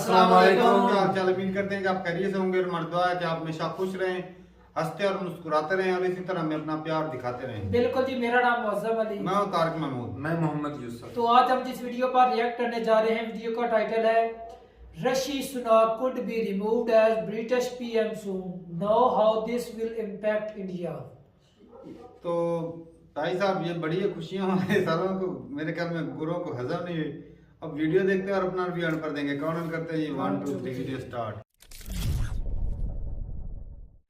अस्सलाम वालेकुम। क्या हाल चाल? उम्मीद करते हैं कि आप खैरियत से होंगे और हमारी दुआ है कि आप हमेशा खुश रहें, हंसते और मुस्कुराते रहें और इसी तरह हमें अपना प्यार दिखाते रहें। बिल्कुल जी, मेरा नाम मुअज़्ज़म अली। मैं हूं तारिक महमूद। मैं मोहम्मद यूसुफ। तो आज हम जिस वीडियो पर रिएक्ट करने जा रहे हैं, वीडियो का टाइटल है Rishi Sunak could be removed as British PM soon, know how this will impact India. तो भाई साहब, ये बड़ी खुशियां हमारे सारों को, मेरे ख्याल में गुरों को हजम नहीं हुई। अब वीडियो देखते हैं और अपना रिव्यू ऑन कर देंगे। कौन ऑन करते हैं? 1 2 3 वीडियो स्टार्ट।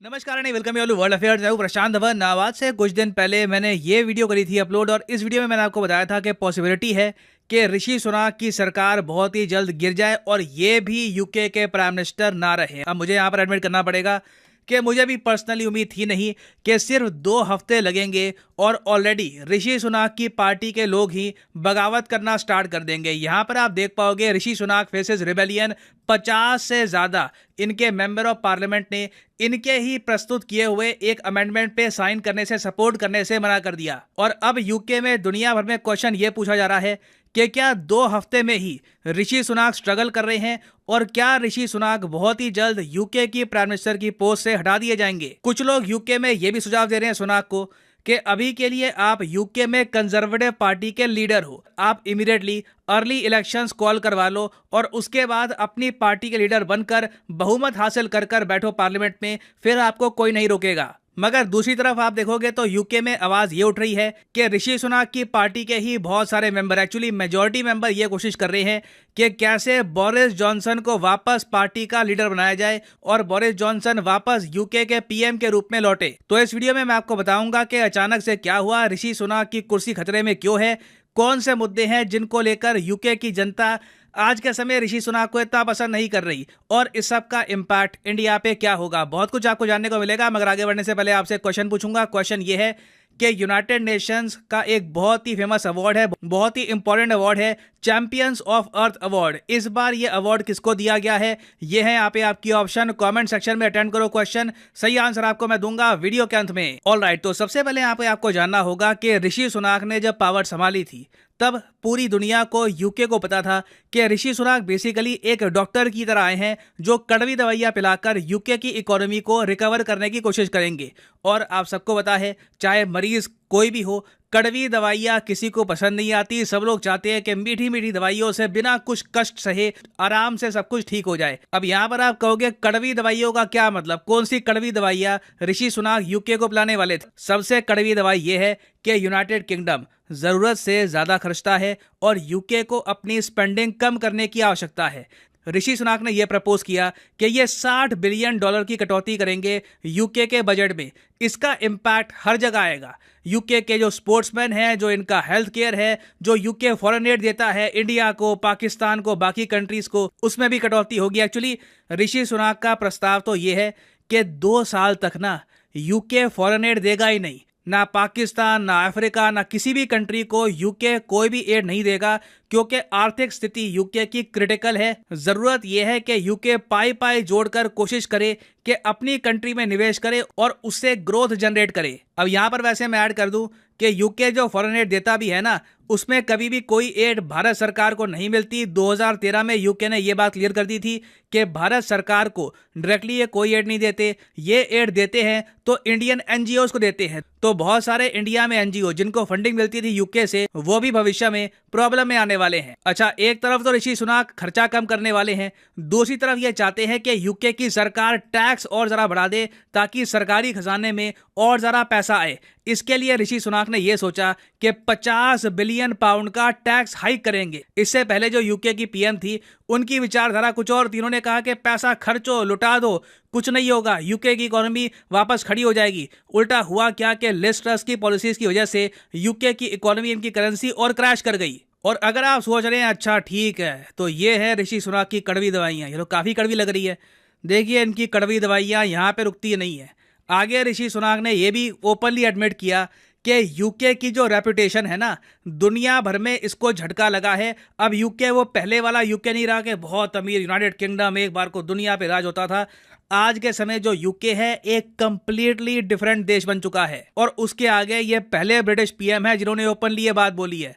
नमस्कार and welcome you world affairs. मैं हूं प्रशांत धवन। आज से कुछ दिन पहले मैंने ये वीडियो करी थी अपलोड, और इस वीडियो में मैंने आपको बताया था कि पॉसिबिलिटी है कि ऋषि सुनक की सरकार बहुत ही जल्द गिर जाए और ये भी यूके के प्राइम मिनिस्टर ना रहे। अब मुझे यहाँ पर एडमिट करना पड़ेगा कि मुझे भी पर्सनली उम्मीद थी नहीं कि सिर्फ 2 हफ्ते लगेंगे और ऑलरेडी ऋषि सुनक की पार्टी के लोग ही बगावत करना स्टार्ट कर देंगे। यहाँ पर आप देख पाओगे ऋषि सुनक फेसेस रिबेलियन। 50 से ज़्यादा इनके मेंबर ऑफ पार्लियामेंट ने इनके ही प्रस्तुत किए हुए एक अमेंडमेंट पे साइन करने से, सपोर्ट करने से मना कर दिया। और अब यूके में दुनिया भर में क्वेश्चन ये पूछा जा रहा है कि क्या 2 हफ्ते में ही ऋषि सुनक स्ट्रगल कर रहे हैं और क्या ऋषि सुनक बहुत ही जल्द यूके की प्राइम मिनिस्टर की पोस्ट से हटा दिए जाएंगे। कुछ लोग यूके में ये भी सुझाव दे रहे हैं सुनक को कि अभी के लिए आप यूके में कंजर्वेटिव पार्टी के लीडर हो, आप इमीडिएटली अर्ली इलेक्शंस कॉल करवा लो और उसके बाद अपनी पार्टी के लीडर बनकर बहुमत हासिल कर बैठो पार्लियामेंट में, फिर आपको कोई नहीं रोकेगा। मगर दूसरी तरफ आप देखोगे तो यूके में आवाज ये उठ रही है कि ऋषि सुनक की पार्टी के ही बहुत सारे मेंबर, एक्चुअली मेजॉरिटी मेंबर, ये कोशिश कर रहे हैं कि कैसे बोरिस जॉनसन को वापस पार्टी का लीडर बनाया जाए और बोरिस जॉनसन वापस यूके के पीएम के रूप में लौटे। तो इस वीडियो में मैं आपको बताऊंगा कि अचानक से क्या हुआ, ऋषि सुनक की कुर्सी खतरे में क्यों है, कौन से मुद्दे हैं जिनको लेकर यूके की जनता आज के समय ऋषि सुनक को इतना पसंद नहीं कर रही, और इस सब का इम्पैक्ट इंडिया पे क्या होगा। बहुत कुछ आपको जानने को मिलेगा, मगर आगे बढ़ने से पहले आपसे क्वेश्चन पूछूंगा। क्वेश्चन ये है कि यूनाइटेड नेशंस का एक बहुत ही फेमस अवार्ड है, बहुत ही इंपॉर्टेंट अवार्ड है, चैंपियंस ऑफ अर्थ अवार्ड। इस बार ये अवार्ड किसको दिया गया है? ये है यहाँ पे आपकी ऑप्शन। कमेंट सेक्शन में अटेंड करो क्वेश्चन, सही आंसर आपको मैं दूंगा वीडियो के अंत में। ऑलराइट, तो सबसे पहले यहाँ पे आपको जानना होगा कि ऋषि सुनक ने जब पावर संभाली थी तब पूरी दुनिया को, यूके को पता था कि ऋषि सुनक बेसिकली एक डॉक्टर की तरह आए हैं जो कड़वी दवाइयाँ पिलाकर यूके की इकोनॉमी को रिकवर करने की कोशिश करेंगे। और आप सबको पता है, चाहे मरीज कोई भी हो, कड़वी दवाइयाँ किसी को पसंद नहीं आती। सब लोग चाहते हैं कि मीठी मीठी दवाइयों से बिना कुछ कष्ट सहे आराम से सब कुछ ठीक हो जाए। अब यहाँ पर आप कहोगे कड़वी दवाइयों का क्या मतलब, कौन सी कड़वी दवाइयाँ ऋषि सुनक यूके को पिलाने वाले थे? सबसे कड़वी दवाई ये है कि यूनाइटेड किंगडम जरूरत से ज्यादा खर्चता है और यूके को अपनी स्पेंडिंग कम करने की आवश्यकता है। ऋषि सुनक ने यह प्रपोज किया कि ये $60 बिलियन की कटौती करेंगे यूके के बजट में। इसका इम्पैक्ट हर जगह आएगा। यूके के जो स्पोर्ट्समैन हैं, जो इनका हेल्थ केयर है, जो यूके फॉरेन एड देता है इंडिया को, पाकिस्तान को, बाकी कंट्रीज को, उसमें भी कटौती होगी। एक्चुअली ऋषि सुनक का प्रस्ताव तो ये है कि 2 साल तक ना यूके फॉरेन एड देगा ही नहीं, ना पाकिस्तान, ना अफ्रीका, ना किसी भी कंट्री को यूके कोई भी एड नहीं देगा, क्योंकि आर्थिक स्थिति यूके की क्रिटिकल है। जरूरत यह है कि यूके पाई जोड़कर कोशिश करे कि अपनी कंट्री में निवेश करे और उससे ग्रोथ जनरेट करे। अब यहाँ पर वैसे मैं ऐड कर दूं कि यूके जो फॉरेन एड देता भी है ना, उसमें कभी भी कोई एड भारत सरकार को नहीं मिलती। 2013 में यूके ने यह बात क्लियर कर दी थी कि भारत सरकार को डायरेक्टली ये कोई एड नहीं देते, ये एड देते हैं तो इंडियन एनजीओज को देते हैं। तो बहुत सारे इंडिया में एनजीओ जिनको फंडिंग मिलती थी यूके से, वो भी भविष्य में प्रॉब्लम में आने वाले हैं। अच्छा, एक तरफ तो ऋषि सुनक खर्चा कम करने वाले हैं, दूसरी तरफ ये चाहते हैं कि यूके की सरकार टैक्स और जरा बढ़ा दे ताकि सरकारी खजाने में और जरा पैसा आए। इसके लिए ऋषि सुनक ने यह सोचा कि 50 बिलियन पाउंड का टैक्स हाइक करेंगे। इससे पहले जो यूके की पीएम थी, उनकी विचारधारा कुछ और थी। उन्होंने कहा कि पैसा खर्चो, लुटा दो, कुछ नहीं होगा, यूके की इकोनॉमी वापस खड़ी हो जाएगी। उल्टा हुआ क्या कि लिज ट्रस की पॉलिसीज की वजह से यूके की इकोनॉमी, इनकी करेंसी और क्रैश कर गई। और अगर आप सोच रहे हैं अच्छा ठीक है, तो ये है ऋषि सुनक की कड़वी दवाइयाँ, ये तो काफ़ी कड़वी लग रही है। देखिए, इनकी कड़वी दवाइयाँ यहाँ पे रुकती नहीं है। आगे ऋषि सुनक ने यह भी ओपनली एडमिट किया कि यूके की जो रेपुटेशन है ना, दुनिया भर में इसको झटका लगा है। अब यूके वो पहले वाला यूके नहीं रहा कि बहुत अमीर यूनाइटेड किंगडम एक बार को दुनिया पे राज होता था। आज के समय जो यूके है एक कंप्लीटली डिफरेंट देश बन चुका है। और उसके आगे ये पहले ब्रिटिश पीएम है जिन्होंने ओपनली ये बात बोली है।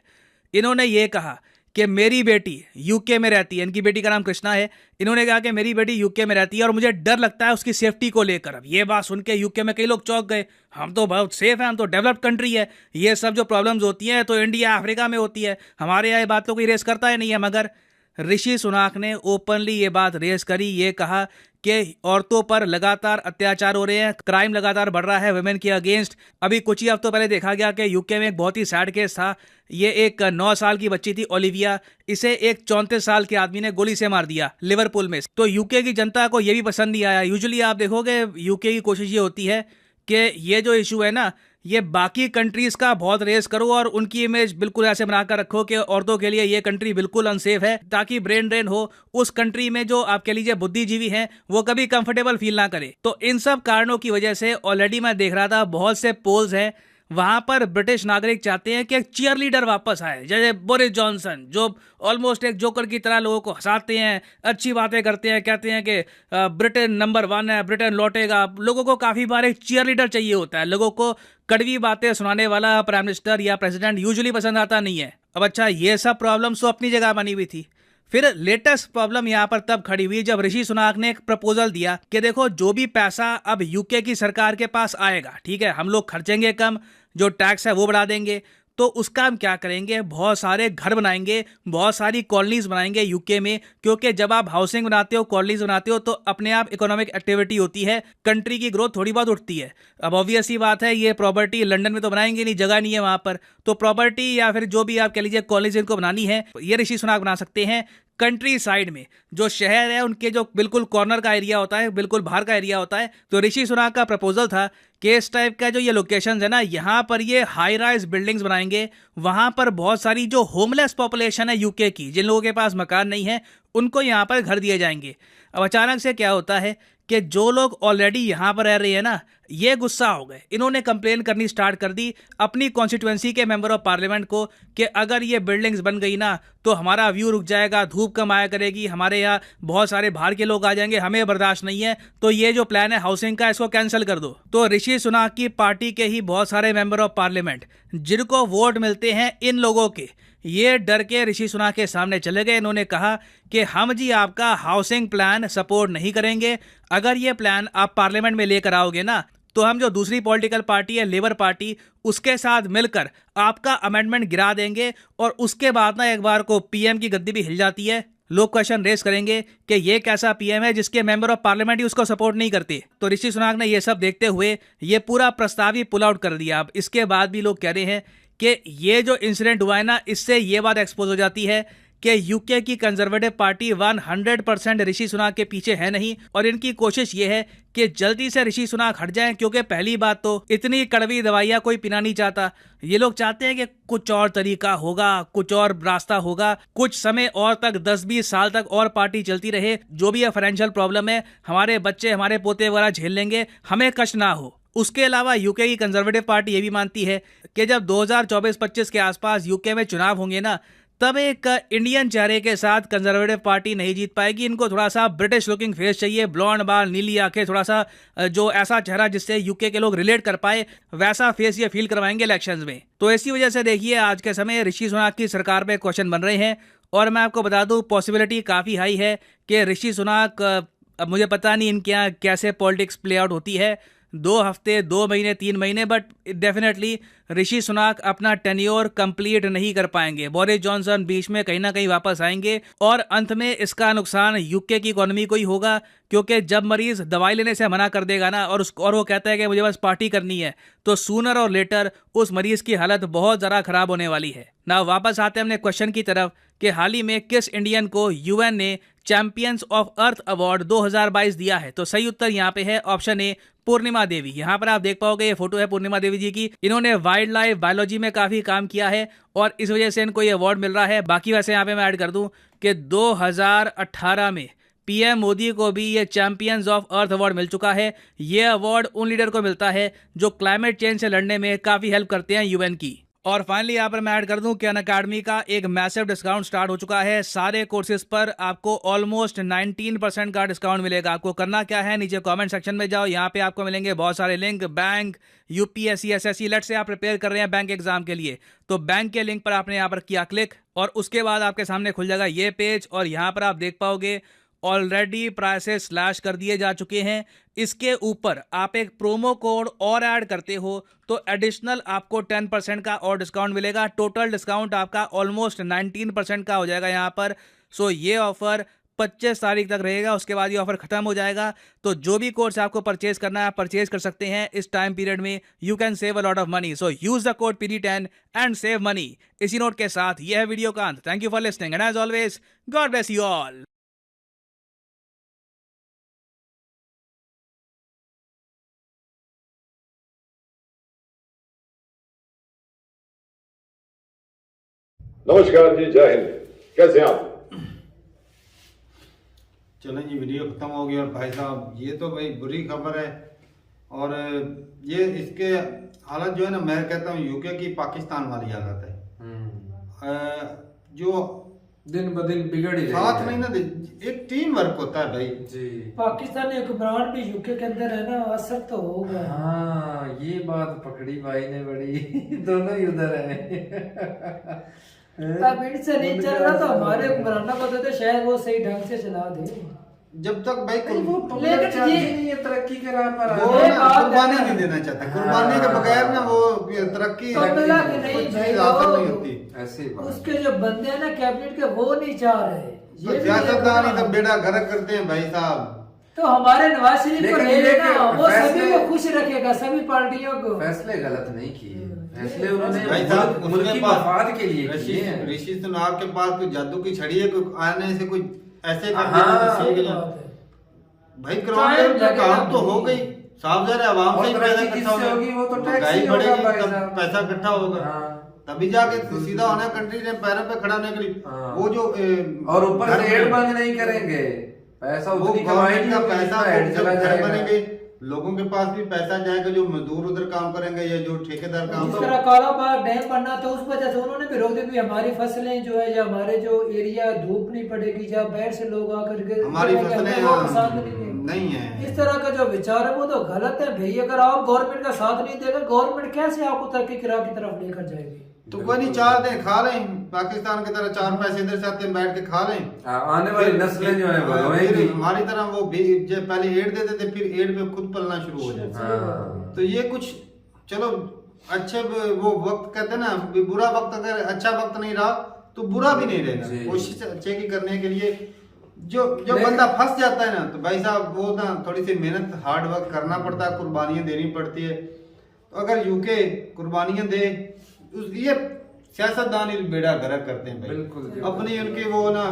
इन्होंने ये कहा कि मेरी बेटी यूके में रहती है, इनकी बेटी का नाम कृष्णा है, इन्होंने कहा कि मेरी बेटी यूके में रहती है और मुझे डर लगता है उसकी सेफ्टी को लेकर। अब ये बात सुन के यूके में कई लोग चौंक गए, हम तो बहुत सेफ हैं, हम तो डेवलप्ड कंट्री है, ये सब जो प्रॉब्लम्स होती हैं तो इंडिया अफ्रीका में होती है, हमारे यहाँ ये बातों को रेस करता है नहीं है। मगर ऋषि सुनाक ने ओपनली ये बात रेस करी, ये कहा कि औरतों पर लगातार अत्याचार हो रहे हैं, क्राइम लगातार बढ़ रहा है वुमेन के अगेंस्ट। अभी कुछ ही हफ्तों पहले देखा गया कि यूके में एक बहुत ही सैड केस था। ये एक 9 साल की बच्ची थी ओलिविया, इसे एक 34 साल के आदमी ने गोली से मार दिया लिवरपूल में। तो यूके की जनता को ये भी पसंद नहीं आया। यूजुअली आप देखोगे यूके की कोशिश ये होती है कि ये जो इशू है ना, ये बाकी कंट्रीज का बहुत रेस करो और उनकी इमेज बिल्कुल ऐसे बनाकर रखो कि औरतों के लिए ये कंट्री बिल्कुल अनसेफ है, ताकि ब्रेन ड्रेन हो उस कंट्री में जो आप कह लीजिए बुद्धिजीवी हैं वो कभी कंफर्टेबल फील ना करे। तो इन सब कारणों की वजह से ऑलरेडी मैं देख रहा था बहुत से पोल्स हैं, वहां पर ब्रिटिश नागरिक चाहते हैं कि एक चीयर लीडर वापस आए, जैसे बोरिस जॉनसन, जो ऑलमोस्ट एक जोकर की तरह लोगों को हंसाते हैं, अच्छी बातें करते हैं, कहते हैं कि ब्रिटेन नंबर 1 है, ब्रिटेन लौटेगा। लोगों को काफी बार एक चीयर लीडर चाहिए होता है, लोगों को कड़वी बातें सुनाने वाला प्राइम मिनिस्टर या प्रेसिडेंट यूजुअली पसंद आता नहीं है। अब अच्छा, ये सब प्रॉब्लम्स तो अपनी जगह बनी हुई थी, फिर लेटेस्ट प्रॉब्लम यहाँ पर तब खड़ी हुई जब ऋषि सुनाक ने एक प्रपोजल दिया कि देखो जो भी पैसा अब यूके की सरकार के पास आएगा, ठीक है, हम लोग खर्चेंगे कम, जो टैक्स है वो बढ़ा देंगे, तो उसका हम क्या करेंगे, बहुत सारे घर बनाएंगे, बहुत सारी कॉलोनीज बनाएंगे यूके में, क्योंकि जब आप हाउसिंग बनाते हो, कॉलोनीज बनाते हो, तो अपने आप इकोनॉमिक एक्टिविटी होती है, कंट्री की ग्रोथ थोड़ी बहुत उठती है। अब ऑब्वियस ही बात है, ये प्रॉपर्टी लंदन में तो बनाएंगे नहीं, जगह नहीं है वहां पर, तो प्रॉपर्टी या फिर जो भी आप कह लीजिए कॉलोनीज इनको बनानी है, ये ऋषि सुनाक बना सकते हैं। कंट्री साइड में जो शहर है उनके जो बिल्कुल कॉर्नर का एरिया होता है, बिल्कुल बाहर का एरिया होता है, तो ऋषि सुनाक का प्रपोजल था कि इस टाइप का जो ये लोकेशंस है ना, यहाँ पर ये हाई राइज बिल्डिंग्स बनाएंगे, वहां पर बहुत सारी जो होमलेस पॉपुलेशन है यूके की, जिन लोगों के पास मकान नहीं है, उनको यहाँ पर घर दिए जाएंगे। अब अचानक से क्या होता है कि जो लोग ऑलरेडी यहाँ पर रह रहे हैं ना, ये गुस्सा हो गए, इन्होंने कंप्लेन करनी स्टार्ट कर दी अपनी कॉन्स्टिट्यूएंसी के मेंबर ऑफ पार्लियामेंट को कि अगर ये बिल्डिंग्स बन गई ना तो हमारा व्यू रुक जाएगा, धूप कम आया करेगी, हमारे यहाँ बहुत सारे बाहर के लोग आ जाएंगे, हमें बर्दाश्त नहीं है, तो ये जो प्लान है हाउसिंग का इसको कैंसिल कर दो। तो ऋषि सुनाक की पार्टी के ही बहुत सारे मेंबर ऑफ पार्लियामेंट जिनको वोट मिलते हैं इन लोगों के, ये डर के ऋषि सुनाक के सामने चले गए। इन्होंने कहा कि हम जी आपका हाउसिंग प्लान सपोर्ट नहीं करेंगे, अगर ये प्लान आप पार्लियामेंट में लेकर आओगे ना तो हम जो दूसरी पॉलिटिकल पार्टी है लेबर पार्टी, उसके साथ मिलकर आपका अमेंडमेंट गिरा देंगे, और उसके बाद ना एक बार को पीएम की गद्दी भी हिल जाती है, लोग क्वेश्चन रेस करेंगे कि ये कैसा पीएम है जिसके मेंबर ऑफ पार्लियामेंट ही उसको सपोर्ट नहीं करते। तो ऋषि सुनाक ने ये सब देखते हुए ये पूरा प्रस्ताव ही पुल आउट कर दिया। अब इसके बाद भी लोग कह रहे हैं कि ये जो इंसिडेंट हुआ है ना, इससे ये बात एक्सपोज हो जाती है कि यूके की कंजर्वेटिव पार्टी 100% ऋषि सुनाक के पीछे है नहीं, और इनकी कोशिश ये है कि जल्दी से ऋषि सुनाक हट जाएं, क्योंकि पहली बात तो इतनी कड़वी दवाइयां कोई पीना नहीं चाहता। ये लोग चाहते हैं कि कुछ और तरीका होगा, कुछ और रास्ता होगा, कुछ समय और तक 10-20 साल तक और पार्टी चलती रहे, जो भी फाइनेंशियल प्रॉब्लम है हमारे बच्चे हमारे पोते वगैरह झेल लेंगे, हमें कष्ट ना हो। उसके अलावा यूके की कंजर्वेटिव पार्टी ये भी मानती है कि जब 2024-25 के आसपास यूके में चुनाव होंगे ना, तब एक इंडियन चेहरे के साथ कंजर्वेटिव पार्टी नहीं जीत पाएगी। इनको थोड़ा सा ब्रिटिश लुकिंग फेस चाहिए, ब्लॉन्ड बाल, नीली आंखें, थोड़ा सा जो ऐसा चेहरा जिससे यूके के लोग रिलेट कर पाए, वैसा फेस ये फील करवाएंगे इलेक्शंस में। तो इसी वजह से देखिए आज के समय ऋषि सुनाक की सरकार पे क्वेश्चन बन रहे हैं, और मैं आपको बता दूं पॉसिबिलिटी काफ़ी हाई है कि ऋषि सुनाक, अब मुझे पता नहीं इनके यहाँ कैसे पॉलिटिक्स प्ले आउट होती है, 2 हफ्ते, 2 महीने, 3 महीने, बट डेफिनेटली ऋषि सुनाक अपना टेन्योर कंप्लीट नहीं कर पाएंगे। बोरिस जॉनसन बीच में कहीं ना कहीं वापस आएंगे, और अंत में इसका नुकसान यूके की इकोनॉमी को ही होगा, क्योंकि जब मरीज दवाई लेने से मना कर देगा ना, और वो कहता है कि मुझे बस पार्टी करनी है, तो सूनर और लेटर उस मरीज की हालत बहुत ज़्यादा खराब होने वाली है ना। वापस आते हैं अपने क्वेश्चन की तरफ कि हाल ही में किस इंडियन को यूएन ने चैंपियंस ऑफ अर्थ अवार्ड 2022 दिया है। तो सही उत्तर यहाँ पे है ऑप्शन ए, पूर्णिमा देवी। यहाँ पर आप देख पाओगे ये फोटो है पूर्णिमा देवी जी की। इन्होंने वाइल्ड लाइफ बायोलॉजी में काफी काम किया है और इस वजह से इनको ये अवार्ड मिल रहा है। बाकी वैसे यहाँ पे मैं ऐड कर दूं कि 2018 में पीएम मोदी को भी ये चैंपियंस ऑफ अर्थ अवार्ड मिल चुका है। ये अवार्ड उन लीडर को मिलता है जो क्लाइमेट चेंज से लड़ने में काफी हेल्प करते हैं यूएन की। और फाइनली यहाँ पर मैं ऐड कर दूं कि अनअकैडमी का एक मैसिव डिस्काउंट स्टार्ट हो चुका है। सारे कोर्सेज पर आपको ऑलमोस्ट 19% का डिस्काउंट मिलेगा। आपको करना क्या है, नीचे कमेंट सेक्शन में जाओ, यहाँ पे आपको मिलेंगे बहुत सारे लिंक। बैंक, यूपीएससी, एसएससी, लेट से आप प्रिपेयर कर रहे हैं बैंक एग्जाम के लिए, तो बैंक के लिंक पर आपने यहाँ पर किया क्लिक और उसके बाद आपके सामने खुल जाएगा ये पेज और यहाँ पर आप देख पाओगे ऑलरेडी प्राइसेस स्लैश कर दिए जा चुके हैं। इसके ऊपर आप एक प्रोमो कोड और ऐड करते हो तो एडिशनल आपको 10% का और डिस्काउंट मिलेगा। टोटल डिस्काउंट आपका ऑलमोस्ट 19% का हो जाएगा यहाँ पर। सो ये ऑफर 25 तारीख तक रहेगा, उसके बाद ये ऑफर खत्म हो जाएगा। तो जो भी कोर्स आपको परचेज करना है आप परचेज कर सकते हैं इस टाइम पीरियड में। You can save a lot of money, so use the code PD10 and save money. इसी नोट के साथ ये है वीडियो का अंत। Thank you for listening and as always God bless you all. नमस्कार जी, जय हिंद। कैसे हैं आप? चलें जी, वीडियो खत्म हो गई। और भाई साहब ये तो भाई बुरी खबर है। और ये इसके हालत जो है ना, मैं कहता हूँ यूके की पाकिस्तान वाली हालत है। जो दिन ब दिन बिगड़ ही रही साथ है। नहीं ना, एक टीम वर्क होता है भाई जी। पाकिस्तानी हुक्मरान भी यूके के अंदर है ना, असर तो होगा। हाँ, ये बात पकड़ी भाई ने बड़ी दोनों ही उधर है। अब इनसे नहीं चल रहा तो हमारे हुक्मरानों को तो शायद वो सही ढंग से चला दे। जब तक भाई वो लेकिन लेकिन ये- ये तरक्की के राह पर वो आ ये ना बात है कुर्बानी ना। नहीं देना चाहता। कुर्बानी के बगैर ना वो तरक्की तो मिला कि नहीं कोई चीज भाई, हासिल वो- नहीं होती। ऐसी बात। उसके जो बंदे हैं ना कैबिनेट के, वो नहीं चाह रहे। तो ये भी सियासतदान ही देखो तो ना। बेड़ा गर्क करते हैं भाई साहब। तो हमारे नवाज शरीफ को लेकिन ले ये लेना, कि वो सभी फैसले- को खुश रखेगा, सभी पार्टियों को। फैसले गलत नहीं किए, फैसले उन्होंने भाई साहब मुल्क की मफाद के लिए ऋषि किए हैं। ऋषि सुनाक के पास कोई जादू की छड़ी है, कोई आने से कोई ऐसे कर हाँ, देगा सही कि सीख बात है। भाई कराने का काम तो हो गई। साफ ज़ाहिर है आवाम और से ही पैसा तरक्की इकट्ठा जिससे होगी वो तो टैक्स महंगाई ही होगा बढ़ेगी, भाई तब साहब। पैसा इकट्ठा होगा। हाँ। तभी जाके सीधा होना कंट्री ने पैरों पे खड़ा होने के लिए। हाँ। वो जो और ऊपर घर से एड में- बंद नहीं करेंगे, पैसा वो उतनी कमाई गवर्नमेंट का पैसा ऐड जब चला घर जाएगा। बनेंगे, लोगों के पास भी पैसा जाएगा, जो मजदूर उधर काम करेंगे या जो ठेकेदार काम जिस करेंगे। तरह कालाबाग डैम बनना तो उस वजह से उन्होंने भी रोक दी भी हमारी फसलें जो है, या हमारे जो एरिया धूप नहीं पड़ेगी, जहाँ बाहर से लोग आकर के हमारी हमें फसलें वो पसंद नहीं है। नहीं है। इस तरह का जो विचार है वो तो गलत है भाई। अगर आप गवर्नमेंट का साथ नहीं देगा, गवर्नमेंट कैसे आपको तरक्की की राह की तरफ लेकर जाएगी? तो कोई नहीं, 4 दिन खा लें पाकिस्तान की तरह, 4 पैसे इधर से आते हैं, बैठ के खा लें। आने वाली नस्लें जो है वो फिर रोएंगी। हमारी तरह वो भी जो पहले एड देते थे, फिर एड पे खुद पलना शुरू हो जाए। हाँ। तो ये कुछ चलो अच्छे वो वक्त कहते हैं ना, बुरा वक्त अगर अच्छा वक्त नहीं रहा तो बुरा भी नहीं रहेगा। जी। कोशिश अच्छे की करने के लिए जो लेकिन- बंदा फंस जाता है ना, तो भाई साहब वो ना थोड़ी सी मेहनत हार्ड वर्क करना पड़ता है, कुर्बानियां देनी पड़ती है। तो अगर यूके कुर्बानियां दे, ये सियासतदान ही बेड़ा गर्क करते हैं भाई। बिल्कुल। अपनी उनके वो ना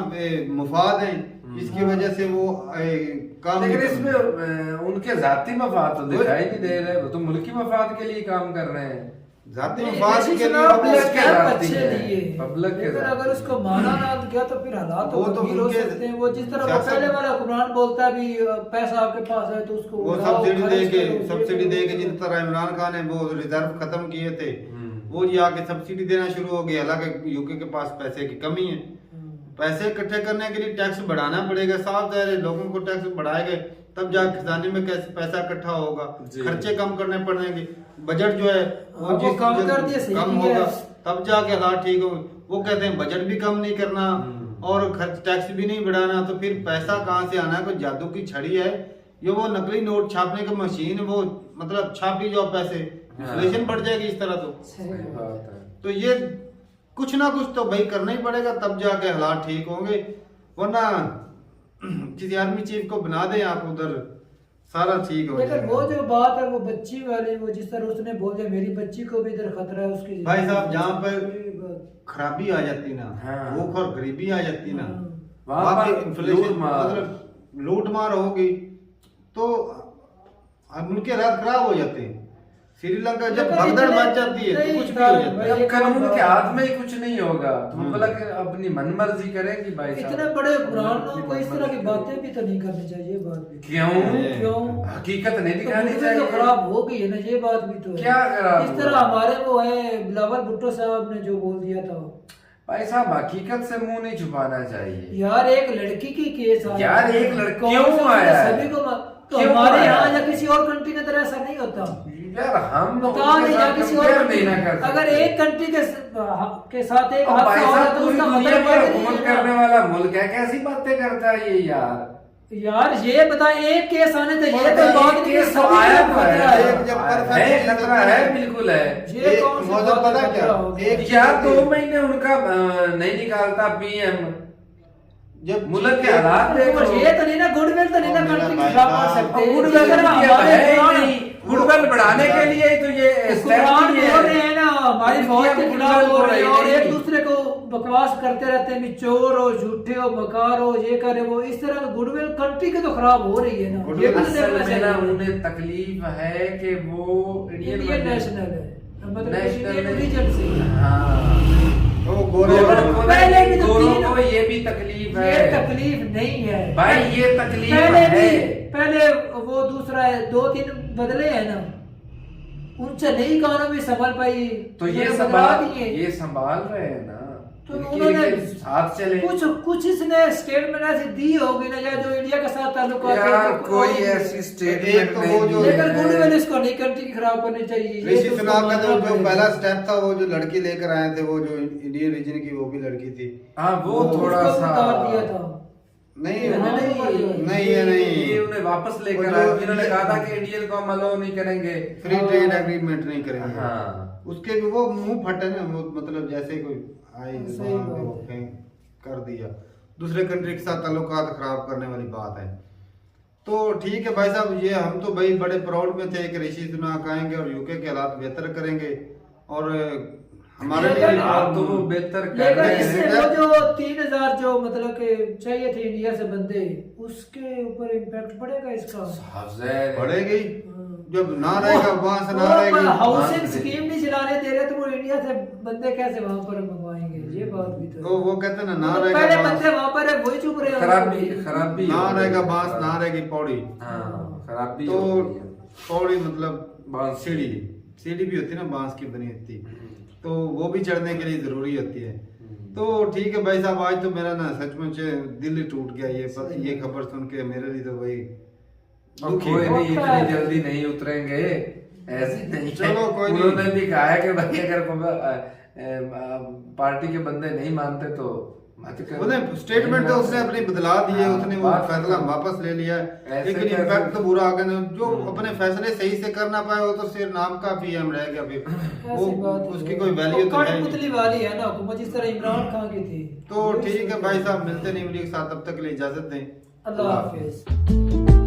मुफाद हैं, इसकी वजह से वो काम लेकिन नहीं इसमें करते। उनके जाती मफाद तो दिखाई नहीं दे रहे, वो तो मुल्की मफाद के लिए काम कर रहे हैं। जाती नहीं, मुफाद ऐसी के लिए चुनाव वो- ब्लैक उसके कैप जाती अच्छे है, लिए। पब्लिक के लेकिन जाती अगर है। उसको माना ना गया तो फिर हालात तो वो तो गंभीर हो उनके सकते हैं। वो जिस तरह वो सियासत- पहले वाला कुरान बोलता है भी पैसा आपके पास है तो उसको वो उड़ाओ, सब्सिडी खर्च दे के करो, सब्सिडी ये दे के करो। जिस तरह इमरान खान ने वो रिजर्व खत्म किए थे, वो ये आके सब्सिडी देना शुरू हो गया। हालांकि यूके के पास पैसे की कमी है, पैसे इकट्ठे करने के लिए टैक्स बढ़ाना पड़ेगा। साफ जाहिर है लोगों को टैक्स बढ़ाएंगे तब जा खजाने में कैसे पैसा इकट्ठा होगा, जी। खर्चे कम करने पड़ेंगे। बजट जो है हाँ, वो कम कर दिए, सही कम किया। होगा तब जाके हालात ठीक होंगे। वो कहते हैं बजट भी कम नहीं करना और खर्च टैक्स भी नहीं बढ़ाना, तो फिर पैसा कहाँ से आना है? कोई जादू की छड़ी है ये? वो नकली नोट छापने की मशीन, वो मतलब छापी जाओ पैसे, इन्फ्लेशन बढ़ जाएगी इस तरह। तो सही बात है। तो ये कुछ ना कुछ तो भाई करना ही पड़ेगा, तब जाके हालात ठीक होंगे। वरना किसी आर्मी चीफ को बना दें आप, उधर सारा ठीक हो लेकिन वो जाएगा। जो बात है वो बच्ची वाली, वो जिस तरह उसने बोल दिया मेरी बच्ची को भी इधर खतरा है उसकी। भाई साहब जहाँ पर खराबी आ जाती ना, हाँ। भूख और गरीबी आ जाती ना, वहाँ वहाँ पर पे इन्फ्लेशन लूट-मार। मतलब लूट मार होगी तो मुल्क के हालात खराब हो जाते हैं। श्रीलंका जब भगदड़ मच जाती है तो कुछ भी हो जाता है। अब कानून के हाथ में ही कुछ नहीं होगा, तुम बोला कि अपनी मनमर्जी करेगी भाई साहब। इतने बड़े ब्रांडों को इस तरह की बातें भी तो नहीं करनी चाहिए। बात भी क्यों हकीकत नहीं दिखानी तो चाहिए। खराब हो गई है ना, ये बात भी तो है। क्या खराब इस तरह हमारे वो है बिलावल भुट्टो साहब ने जो बोल दिया था। भाई साहब हकीकत से मुंह नहीं छुपाना चाहिए यार एक लड़की की केस आया, यार एक लड़की कौन क्यों सा आया है? सभी को तो क्यों हमारे आया यहाँ है? या किसी और कंट्री के तरह ऐसा नहीं होता यार हम बता नहीं या किसी और नहीं ना कर अगर सकते। एक कंट्री के साथ एक और भाई हादसा हो साहब जाए तो पूरी उसका दुनिया मतलब पर ये नहीं हुकूमत है करने ना। वाला मुल्क है, कैसी बातें करता है ये यार। यार ये बता एक केस आने तो ये और तो एक बात नहीं केस कि सभी आया को तो खतरा है, है। जब है खतरा है, बिल्कुल है। ये कौन सी मौजूद बात पता है, क्या खतरा हो गया? एक यार 2 महीने उनका नहीं निकालता पीएम, जब मुल्क के हालात देखो। तो ये तो नहीं ना गुडविल तो नहीं ना मेरा कंट्री भाई खराब कर साहब, सकते गुडविल अगर हमारे पुराने- गुडविल बढ़ाने के लिए ही तो ये स्टेप कुरान लिए बोल रहे हैं ना हमारी फौज के गुडविल खिलाफ बोल बोल रहे हैं और रही है। एक दूसरे को बकवास करते रहते हैं, चोर हो, झूठे हो, मकार हो, ये करे वो, इस तरह गुडविल कंट्री के तो खराब हो रही है ना। ये भी तो असल देखना में ना चाहिए। उन्हें तकलीफ है कि वो इंडियन नेशनल है, मतलब नेशनल इंडियन नहीं। रीजन से। हाँ वो गोरे पहले भी तो गोरों तीन- को ये भी तकलीफ ये है तकलीफ नहीं है भाई, ये तकलीफ पहले है। भी पहले वो दूसरा है 2-3 बदले हैं ना, उनसे नई कानून भी संभल पाई तो ये उन्होंने संभाल बदला दिए। ये संभाल रहे हैं ना, तो इनके उन्होंने लिए साथ चले। कुछ इसने स्टेटमेंट ऐसी दी होगी ना, या जो इंडिया के साथ ताल्लुक यार कोई ऐसी स्टेटमेंट तो नहीं वो जो- दी लेकिन है। गुडविल इसको नहीं कंट्री की खराब करनी चाहिए। ये ऋषि तो उसको सुनाक का मानना जो पड़ेगा। पहला स्टेप था, वो जो लड़की लेकर आए थे, वो जो इंडियन रीजन की वो भी लड़की थी। हाँ वो थोड़ा उसको सा उतार दिया था। नहीं नहीं, ये नहीं ये उन्हें वापस लेकर वो आए, जो- इन्होंने कहा था कि इंडियन को हम अलाउ नहीं करेंगे। फ्री ट्रेड एग्रीमेंट नहीं करेंगे। हाँ। उसके भी वो मुंह फटे ना, वो मतलब जैसे कोई आई सही जुबान पे बात वो है। फेंक कर दिया, दूसरे कंट्री के साथ ताल्लुकात खराब करने वाली बात है। तो ठीक है भाई साहब, ये हम तो भाई बड़े प्राउड में थे कि ऋषि सुनाक आएंगे और यूके के हालात बेहतर करेंगे और हमारे लिए आप तो वो बेहतर कर लेकिन रहे इससे हैं। वो जो 3000 जो मतलब के चाहिए थे इंडिया से बंदे, उसके ऊपर इम्पैक्ट पड़ेगा इसका। बढ़ेगी, जब ना रहेगा वहां से ना रहेगी। हाउसिंग स्कीम नहीं चलाने दे रहे तो वो इंडिया से बंदे कैसे वहां पर मंगवाएंगे? ये बात भी तो तो वो कहते हैं ना, ना पहले रहेगा बंदे वहां पर है, वही चुप रहे खराबी ना हो रहेगा गई। बांस, ना रहेगी पौड़ी। हाँ खराबी तो हो गई है। पौड़ी मतलब बांस सीढ़ी, सीढ़ी भी होती है ना बांस की बनी होती, तो वो भी चढ़ने के लिए जरूरी होती है। तो ठीक है भाई साहब, आज तो मेरा ना सचमुच दिल ही टूट गया ये खबर सुन के। मेरे लिए तो वही और दुखी कोई है। नहीं, इतनी जल्दी नहीं उतरेंगे, ऐसे नहीं। चलो, कोई नहीं। उन्होंने भी कहा है कि भाई अगर पार्टी के बंदे नहीं मानते तो मत करो। उसने स्टेटमेंट तो उसने अपनी बदला दी है, हाँ, उसने वो बात फैसला तो- वापस ले लिया है, ऐसे लेकिन कैसे- इम्पैक्ट तो बुरा आ गया ना। जो अपने फैसले सही से कर ना पाए, वो तो सिर्फ नाम का पीएम रह गया फिर। वो उसकी कोई वैल्यू तो है नहीं। कठपुतली वाली है ना हुकूमत, जिस तरह इमरान खान की थी। तो ठीक है भाई साहब, मिलते नहीं वीडियो के साथ, तब तक के लिए इजाजत दें। अल्लाह हाफिज।